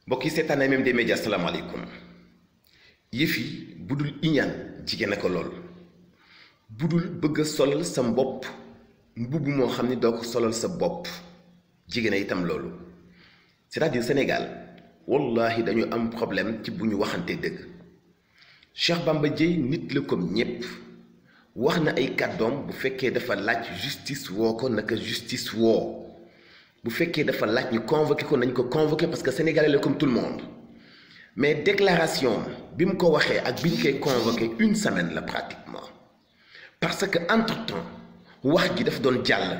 mbokk yi seetaan MMD Média salaamaaleykum yëf yi budul iñaan jigéen a ko lool budul bëgg a solal sa mbopp mbubb moo xam ni doo ko solal sa bopp jigéen a itam loolu c'est-à-dire Sénégal wallahi dañu am problème ci bu ñu waxante dëgg Cheikh Bamba Dièye nit la comme ñépp wax na ay kàddoom bu fekkee dafa laaj justice woo ko naka justice woo bu fekkee dafa laaj ñu convoqué ko nañ ko convoqué parce que sénégalais la comme tout le monde mais déclaration bi mu ko waxee ak bi ñu koy convoqué une semaine la pratiquement parce que entre-temps wax ji dafa doon jàll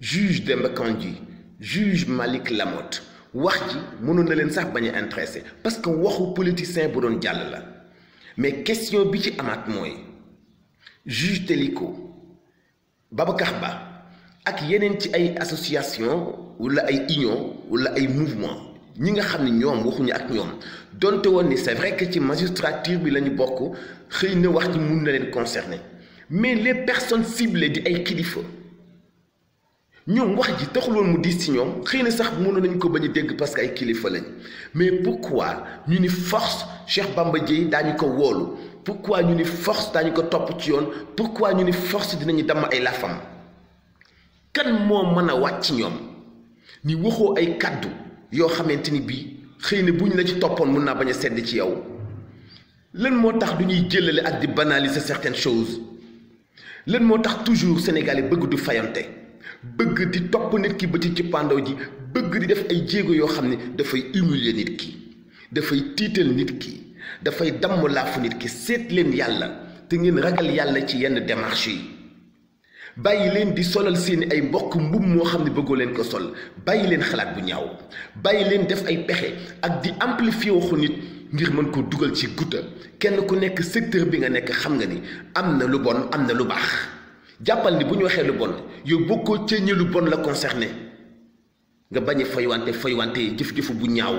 juge Demba Kandji juge Malick Lamotte wax ji mënoon na leen sax bañ a intéressé parce que waxu politicien bu doon jàll la mais question bi ci amaat mooy juge Téliko Babacar Ba ak yeneen ci ay association wala ay union wala ay mouvement ñi nga xam ne ñoom waxuñu ak ñoom donte woon ni c'est vrai que ci magistrature bi la ñu bokk xëy na wax ji mun na leen concerner mais les personnes ciblées di ay kilifa ñoom wax ji taxuloon mu diis ci ñoom xëy na sax mënoon nañu ko bañ a dégg parce que ay kilifa lañ mais pourquoi ñu ni force Cheikh Bamba Dièye daañu ko wóolu pourquoi ñu ni force daañu ko topp ci yoon pourquoi ñu ni force dinañu damm ay lafam kan moo mën a wàcc ci ñoom ni waxoo ay kàddu yoo xamante ni bii xëy na buñ la ci toppoon mun naa bañ a sedd ci yow lan moo tax du ñuy jëlale ak di banaliser certaines choses lan moo tax toujours sénégalais bëgg du fayante bëgg di topp nit ki ba ci cëppaandaw ji bëgg di def ay jéego yoo xam ne dafay humilier nit ki dafay tiital nit ki dafay damm laafu nit ki seet leen yàlla te ngeen ragal yàlla ci yenn démarche yi bàyyi leen di solal seeni ay mbokk mbubb moo xam ne bëggoo leen ko sol bàyyi leen xalaat bu ñaaw bàyyi leen def ay pexe ak di amplifier waxu nit ngir mën ko dugal ci gudda kenn ku nekk secteur bi nga nekk xam nga ni am na lu bon am na lu baax jàppal ni bu ñu waxee lu bon yow bokkoo ca ñi lu bon la concerné nga bañ a foywante jëf-jëfu bu ñaaw